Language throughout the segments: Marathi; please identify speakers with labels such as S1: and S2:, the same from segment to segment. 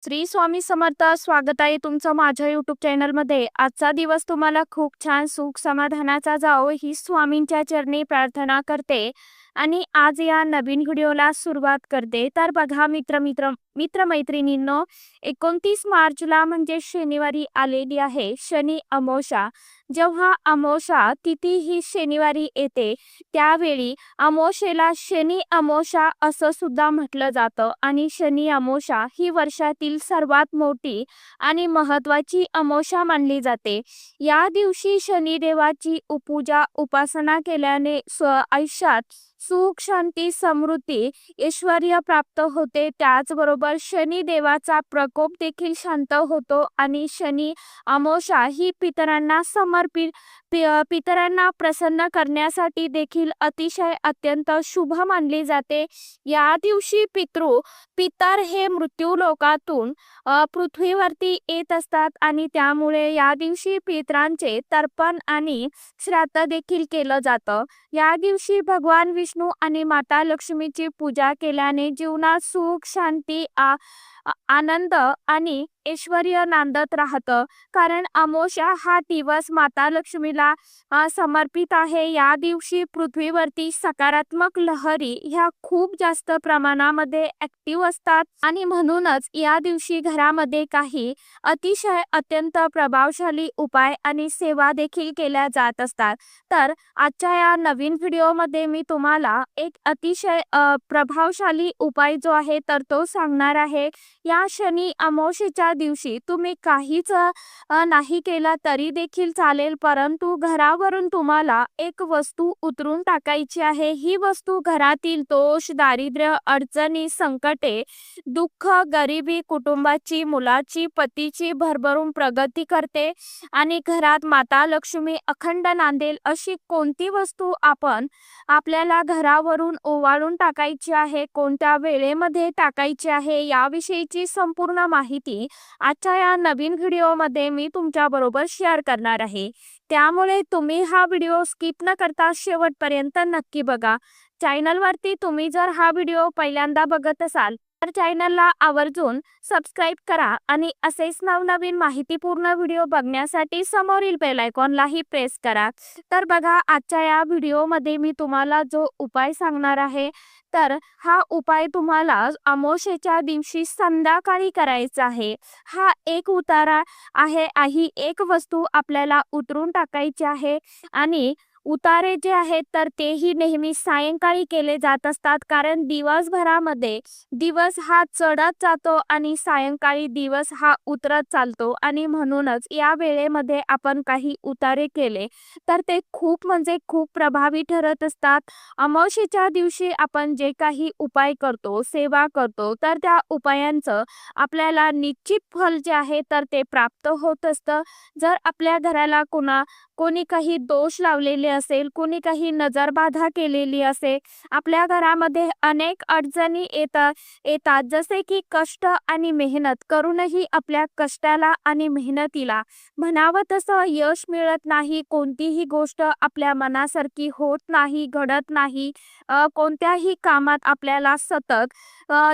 S1: श्री स्वामी समर्थ. स्वागत आहे तुमचं माझ्या यूट्यूब चॅनलमध्ये. आजचा दिवस तुम्हाला खूप छान सुख समाधानाचा जावो ही स्वामींच्या चरणी प्रार्थना करते आणि आज या नवीन व्हिडिओला सुरुवात करते. तर बघा मित्रमैत्रिणींनो, 29 मार्चला म्हणजे शनिवारी आलेली आहे शनी अमावस्या. जेव्हा अमावस्या तिथी ही शनिवारी येते त्यावेळी अमावस्येला शनी अमावस्या असं सुद्धा म्हटलं जातं आणि शनी अमावस्या ही वर्षातील सर्वात मोठी आणि महत्त्वाची अमावस्या मानली जाते. या दिवशी शनिदेवाची पूजा उपासना केल्याने आयुष्यात सुख शांती समृद्धी ऐश्वर्य प्राप्त होते. त्याचबरोबर शनिदेवाचा प्रकोप देखील शांत होतो आणि शनी अमावस्या ही पितरांना प्रसन्न करण्यासाठी देखील अतिशय अत्यंत शुभ मानली जाते. या दिवशी पितर हे मृत्यू लोकातून पृथ्वीवरती येत असतात आणि त्यामुळे या दिवशी पितरांचे तर्पण आणि श्राद्ध देखील केलं जातं. या दिवशी भगवान विष्णू आणि माता लक्ष्मीची पूजा केल्याने जीवनात सुख शांती आनंद आणि ऐश्वर्य नांदत राहतं. कारण अमावस्या हा दिवस माता लक्ष्मीला समर्पित आहे. या दिवशी पृथ्वीवरती सकारात्मक लहरी ह्या खूप जास्त प्रमाणामध्ये ऍक्टिव्ह असतात आणि म्हणूनच या दिवशी घरामध्ये काही अतिशय अत्यंत प्रभावशाली उपाय आणि सेवा देखील केल्या जात असतात. तर आजच्या या नवीन व्हिडिओमध्ये मी तुम्हाला एक अतिशय प्रभावशाली उपाय जो आहे तर तो सांगणार आहे. या शनी अमावस्येच्या दिवशी तुम्ही काहीच नाही केला तरी देखील चालेल, परंतु घरावरून तुम्हाला एक वस्तू उतरून टाकायची आहे. ही वस्तू घरातील दोष, दारिद्र्य, अडचणी, संकटे, दुःख, गरिबी, कुटुंबाची, मुलाची, पतीची भरभरून प्रगती करते आणि घरात माता लक्ष्मी अखंड नांदेल अशी कोणती वस्तू आपल्याला घरावरून ओवाळून टाकायची आहे, कोणत्या वेळेमध्ये टाकायची आहे याविषयीची संपूर्ण माहिती आजच्या या नवीन व्हिडिओमध्ये मी तुमच्या बरोबर शेअर करणार आहे. त्यामुळे तुम्ही हा व्हिडिओ स्किप न करता शेवटपर्यंत नक्की बघा. चॅनलवरती तुम्ही जर हा व्हिडिओ पहिल्यांदा बघत असाल तर चॅनलला आवर्जून सबस्क्राईब करा आणि असेच नवनवीन माहितीपूर्ण व्हिडिओ बघण्यासाठी समोरील बेल आयकॉनलाही प्रेस करा. तर बघा, आजच्या या व्हिडिओमध्ये मी तुम्हाला जो उपाय सांगणार आहे तर हा उपाय तुम्हाला अमावस्येच्या दिवशी संध्याकाळी करायचा आहे. हा एक उतारा आहे. ही एक वस्तू आपल्याला उतरून टाकायची आहे आणि उतारे जे आहेत तर तेही नेहमी सायंकाळी केले जात असतात. कारण दिवसभरामध्ये दिवस हा चढत जातो आणि सायंकाळी दिवस हा उतरत चालतो आणि म्हणूनच या वेळेमध्ये आपण काही उतारे केले तर ते खूप म्हणजे खूप प्रभावी ठरत असतात. अमावस्येच्या दिवशी आपण जे काही उपाय करतो, सेवा करतो तर त्या उपायांचं आपल्याला निश्चित फल जे आहे तर ते प्राप्त होत असतं. जर आपल्या घराला कोणी काही दोष लावलेले असेल, कोणी काही नजरबाधा केलेली असेल, आपल्या घरामध्ये अनेक अडचणी येतात जसे की कष्ट आणि मेहनत करूनही आपल्या कष्टाला आणि मेहनतीला म्हणावं तसं यश मिळत नाही, कोणतीही गोष्ट आपल्या मनासारखी होत नाही, घडत नाही, कोणत्याही कामात आपल्याला सतत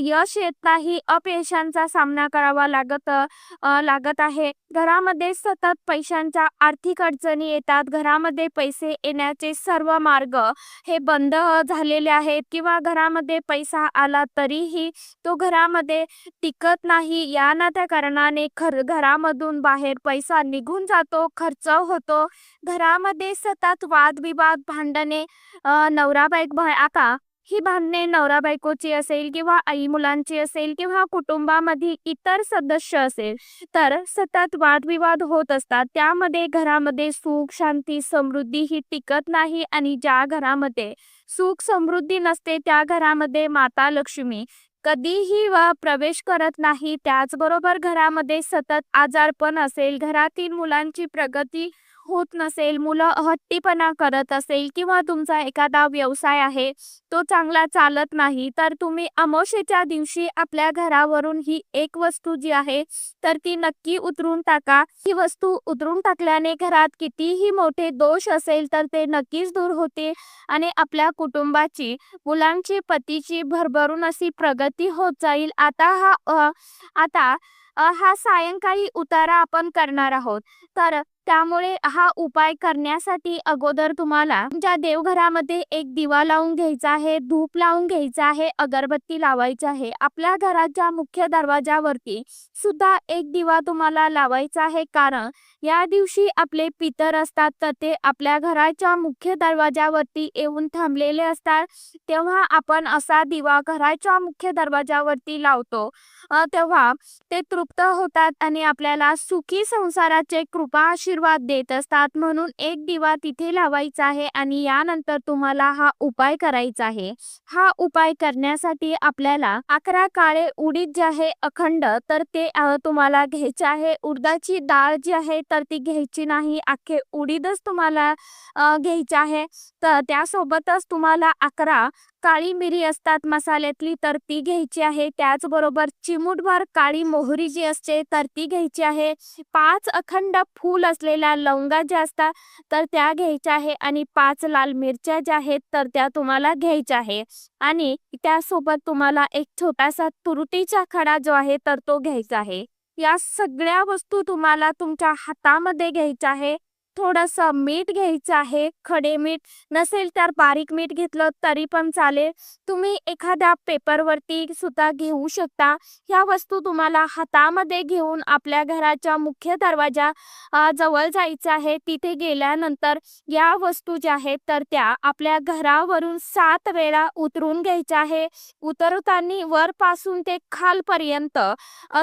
S1: यश येत नाही, अपयशांचा सामना करावा लागत आहे. घरामध्ये सतत पैशांच्या आर्थिक अडचणी येतात, घरामध्ये पैसे येण्याचे सर्व मार्ग हे बंद झालेले आहेत किंवा घरामध्ये पैसा आला तरीही तो घरामध्ये टिकत नाही. या नात्या कारणाने घरामधून बाहेर पैसा निघून जातो, खर्च होतो. घरामध्ये सतत वादविवाद, भांडणे, नवरा बायको आता ही भांडणे नवरा बायकोची असेल किंवा आई मुलांची असेल किंवा कुटुंबामध्ये इतर सदस्य असेल तर सतत वादविवाद होत असतात. त्यामध्ये घरामध्ये सुख शांती समृद्धी ही टिकत नाही आणि ज्या घरामध्ये सुख समृद्धी नसते त्या घरामध्ये माता लक्ष्मी कधीही प्रवेश करत नाही. त्याचबरोबर घरामध्ये सतत आजारपण असेल, घरातील मुलांची प्रगती होत नसेल, मुलं हट्टीपणा करत असेल किंवा तुमचा एखादा व्यवसाय आहे तो चांगला चालत नाही, तर तुम्ही अमावास्येच्या दिवशी आपल्या घरावरून ही एक वस्तू जी आहे तर ती नक्की उतरून टाका. ही वस्तू उतरून टाकल्याने घरात कितीही मोठे दोष असेल तर ते नक्कीच दूर होते आणि आपल्या कुटुंबाची, मुलांची, पतीची भरभरून अशी प्रगती होत जाईल. आता हा सायंकाळी उतारा आपण करणार आहोत. तर त्यामुळे हा उपाय करण्यासाठी अगोदर तुम्हाला तुमच्या देवघरामध्ये एक दिवा लावून घ्यायचा आहे, धूप लावून घ्यायचा आहे, अगरबत्ती लावायची आहे. आपल्या घराच्या मुख्य दरवाजावरती सुद्धा एक दिवा तुम्हाला लावायचा आहे, कारण या दिवशी आपले पितर असतात तर ते आपल्या घराच्या मुख्य दरवाजावरती येऊन थांबलेले असतात. तेव्हा आपण असा दिवा घराच्या मुख्य दरवाजावरती लावतो. तेव्हा ते तृप्त होतात आणि आपल्याला सुखी संसाराचे कृपा आशीर्वाद देत असतात. म्हणून एक दिवा तिथे लावायचा आहे आणि यानंतर तुम्हाला हा उपाय करायचा आहे. हा उपाय करण्यासाठी आपल्याला 11 काळे उडीद जे आहे अखंड तर ते तुम्हाला घ्यायचे आहे. उडदाची डाळ जी आहे तर ती घ्यायची नाही, अख्खे उडीदच तुम्हाला घ्यायचे आहे. तर त्यासोबतच तुम्हाला 11 काळी मिरी असतात मसाल्यातली तर ती घ्यायची आहे. त्याचबरोबर चिमूटभर काळी मोहरी जी असते तर ती घ्यायची आहे. 5 अखंड फूल असलेल्या लवंगा ज्या असतात तर त्या घ्यायच्या आहे आणि 5 लाल मिरच्या ज्या आहेत तर त्या तुम्हाला घ्यायच्या आहे आणि त्यासोबत तुम्हाला एक छोटासा तुरटीचा खडा जो आहे तर तो घ्यायचा आहे. या सगळ्या वस्तू तुम्हाला तुमच्या हातामध्ये घ्यायच्या आहे. थोडंसं मीठ घ्यायचं आहे, खडे मीठ नसेल तर बारीक मीठ घेतलं तरी पण चालेल. तुम्ही एखाद्या पेपरवरती सुद्धा घेऊ शकता. ह्या वस्तू तुम्हाला हातामध्ये घेऊन आपल्या घराच्या मुख्य दरवाजा जवळ जायचं आहे. तिथे गेल्यानंतर या वस्तू ज्या आहेत तर त्या आपल्या घरावरून 7 वेळा उतरून घ्यायच्या आहे. उतरताना वरपासून ते खालपर्यंत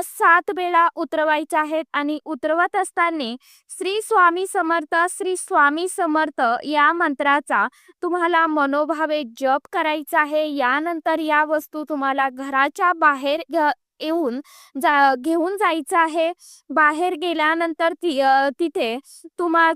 S1: 7 वेळा उतरवायच्या आहेत आणि उतरवत असताना श्री स्वामी समर्थ, श्री स्वामी समर्थ या मंत्राचा तुम्हाला मनोभावे जप करायचा आहे. यानंतर या वस्तू तुम्हाला घराच्या बाहेर घेऊन जायचं आहे. बाहेर गेल्यानंतर तिथे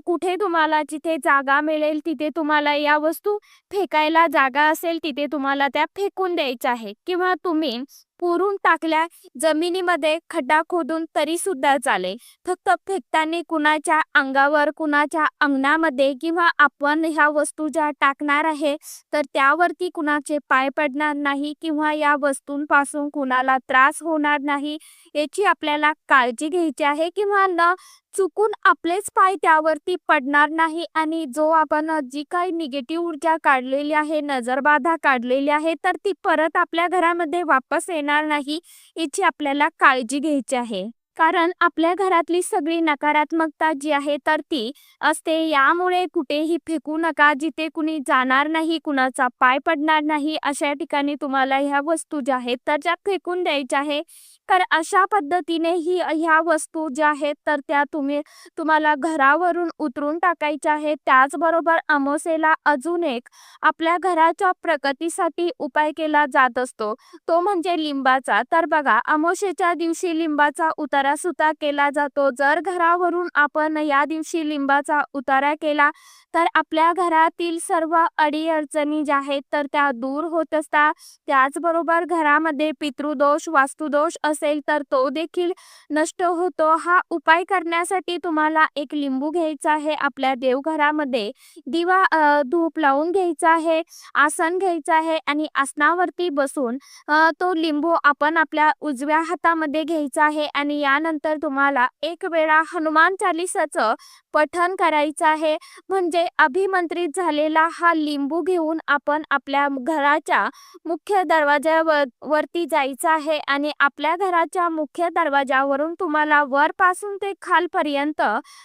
S1: कुठे तुम्हाला जिथे जागा मिळेल तिथे तुम्हाला या वस्तू फेकायला जागा असेल तिथे तुम्हाला त्या फेकून द्यायच्या आहे किंवा तुम्ही पुरून टाकल्या जमिनीमध्ये खड्डा खोदून तरी सुद्धा चालेल. फक्त फेकताना कुणाच्या अंगावर, कुणाच्या अंगणामध्ये किंवा आपण ह्या वस्तू ज्या टाकणार आहे तर त्यावरती कुणाचे पाय पडणार नाही किंवा या वस्तूंपासून कुणाला त्रास होणार नाही याची आपल्याला काळजी घ्यायची आहे किंवा न चुकून आपलेच पाय त्यावरती पडणार नाही आणि जो आपण जी काही निगेटिव्ह ऊर्जा काढलेली आहे, नजरबाधा काढलेली आहे तर ती परत आपल्या घरामध्ये वापस येणार नाही याची आपल्याला काळजी घ्यायची आहे. कारण आपल्या घरातली सगळी नकारात्मकता जी आहे तर ती असते. यामुळे कुठेही फेकू नका, जिथे कुणी जाणार नाही, कुणाचा पाय पडणार नाही अशा ठिकाणी तुम्हाला ह्या वस्तू ज्या आहेत तर त्या फेकून द्यायच्या आहे. तर अशा पद्धतीने ह्या वस्तू ज्या आहेत तर त्या तुम्हाला घरावरून उतरून टाकायच्या आहेत. त्याचबरोबर अमावास्येला अजून एक आपल्या घराच्या प्रगतीसाठी उपाय केला जात असतो, तो म्हणजे लिंबाचा. तर बघा, अमावास्येच्या दिवशी लिंबाचा उतारा सुद्धा केला जातो. जर घरावरून आपण या दिवशी लिंबाचा उतारा केला तर आपल्या घरातील सर्व अडीअडचणी ज्या आहेत तर त्या दूर होत असतात. त्याचबरोबर घरामध्ये पितृदोष, वास्तुदोष असेल तर तो देखील नष्ट होतो. हा उपाय करण्यासाठी तुम्हाला एक लिंबू घ्यायचा आहे. आपल्या देवघरामध्ये धूप लावून घ्यायचा आहे, आसन घ्यायचं आहे आणि आसनावरती बसून तो लिंबू आपण आपल्या उजव्या हातामध्ये घ्यायचा आहे आणि यानंतर तुम्हाला एक वेळा हनुमान चालीसाचं पठण करायचं आहे. म्हणजे अभिमंत्रित झालेला हा लिंबू घेऊन आपण आपल्या घराच्या मुख्य दरवाजावरती जायचं आहे आणि आपल्या घराच्या मुख्य दरवाजावरून तुम्हाला वरपासून ते खालपर्यंत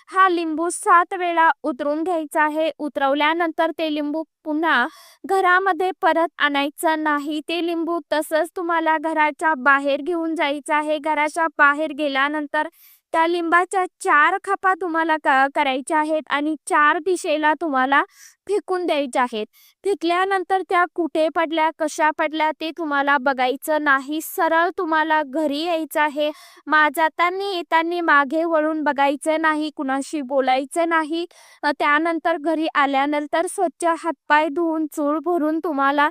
S1: हा लिंबू 7 वेळा उतरून घ्यायचा आहे. उतरवल्यानंतर ते लिंबू पुन्हा घरामध्ये परत आणायचं नाही. ते लिंबू तसंच तुम्हाला घराच्या बाहेर घेऊन जायचं आहे. घराच्या बाहेर गेल्यानंतर त्या लिंबाच्या 4 खापा तुम्हाला करायच्या आहेत आणि 4 दिशेला तुम्हाला फेकून द्यायच्या आहेत. फेकल्यानंतर त्या कुठे पडल्या, कशा पडल्या ते तुम्हाला बघायचं नाही. सरळ तुम्हाला घरी यायचं आहे. जाताना येताना मागे वळून बघायचं नाही, कुणाशी बोलायचं नाही. त्यानंतर घरी आल्यानंतर स्वच्छ हातपाय धुवून, चूळ भरून तुम्हाला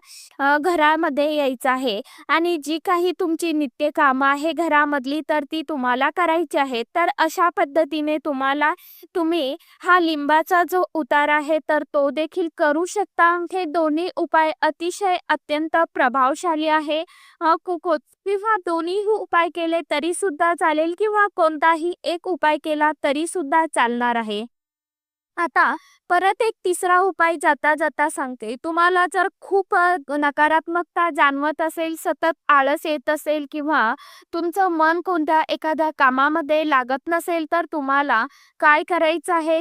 S1: घरामध्ये यायचं आहे आणि जी काही तुमची नित्य कामं आहे घरामधली तर ती तुम्हाला करायची आहेत. तर अशा पद्धतीने तुम्ही हा लिंबाचा जो उतार आहे तर तो देखील करू शकता. हे दोन्ही उपाय अतिशय अत्यंत प्रभावशाली आहे. किंवा दोन्ही उपाय केले तरी सुद्धा चालेल किंवा कोणताही एक उपाय केला तरी सुद्धा चालणार आहे. आता परत एक तिसरा उपाय जाता जाता सांगते. तुम्हाला जर खूप नकारात्मकता जाणवत असेल, सतत आळस येत असेल किंवा तुमचं मन कोणत्या एखाद्या कामामध्ये लागत नसेल, तर तुम्हाला काय करायचं आहे,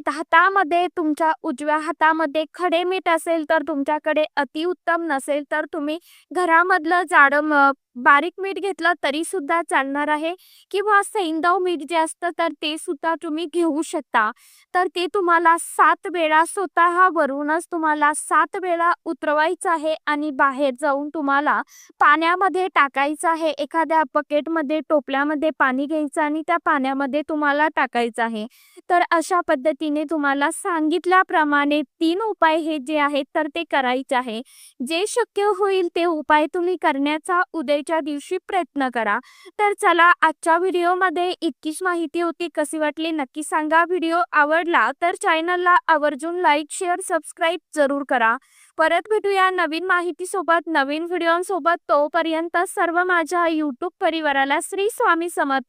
S1: तुमच्या उजव्या हातामध्ये खडे मीठ असेल तर तुमच्याकडे अतिउत्तम, नसेल तर तुम्ही घरामधलं बारीक मीठ घेतलं तरी सुद्धा चालणार आहे किंवा सैंधव मीठ जे असतं तर ते सुद्धा तुम्ही घेऊ शकता. तर ते तुम्हाला 7 वेळा स्वतःवरूनच तुम्हाला 7 वेळा उतरवायचं आहे आणि बाहेर जाऊन तुम्हाला पाण्यामध्ये टाकायचं आहे. एखाद्या बकेटमध्ये, टोपल्यामध्ये पाणी घ्यायचं आणि त्या पाण्यामध्ये तुम्हाला टाकायचं आहे. तर अशा पद्धतीने तुम्हाला सांगितल्याप्रमाणे 3 उपाय हे जे आहेत तर ते करायचे आहे. जे शक्य होईल ते उपाय तुम्ही करण्याचा उद्याच्या दिवशी प्रयत्न करा. तर चला, आजच्या व्हिडिओमध्ये इतकीच माहिती होती. कशी वाटली नक्की सांगा. व्हिडिओ आवडला तर चॅनलला आवर्जून लाईक, शेअर, सबस्क्राईब जरूर करा. परत भेटूया नवीन माहितीसोबत, नवीन व्हिडिओसोबत. तोपर्यंत सर्व माझ्या यूट्यूब परिवाराला श्री स्वामी समर्थ.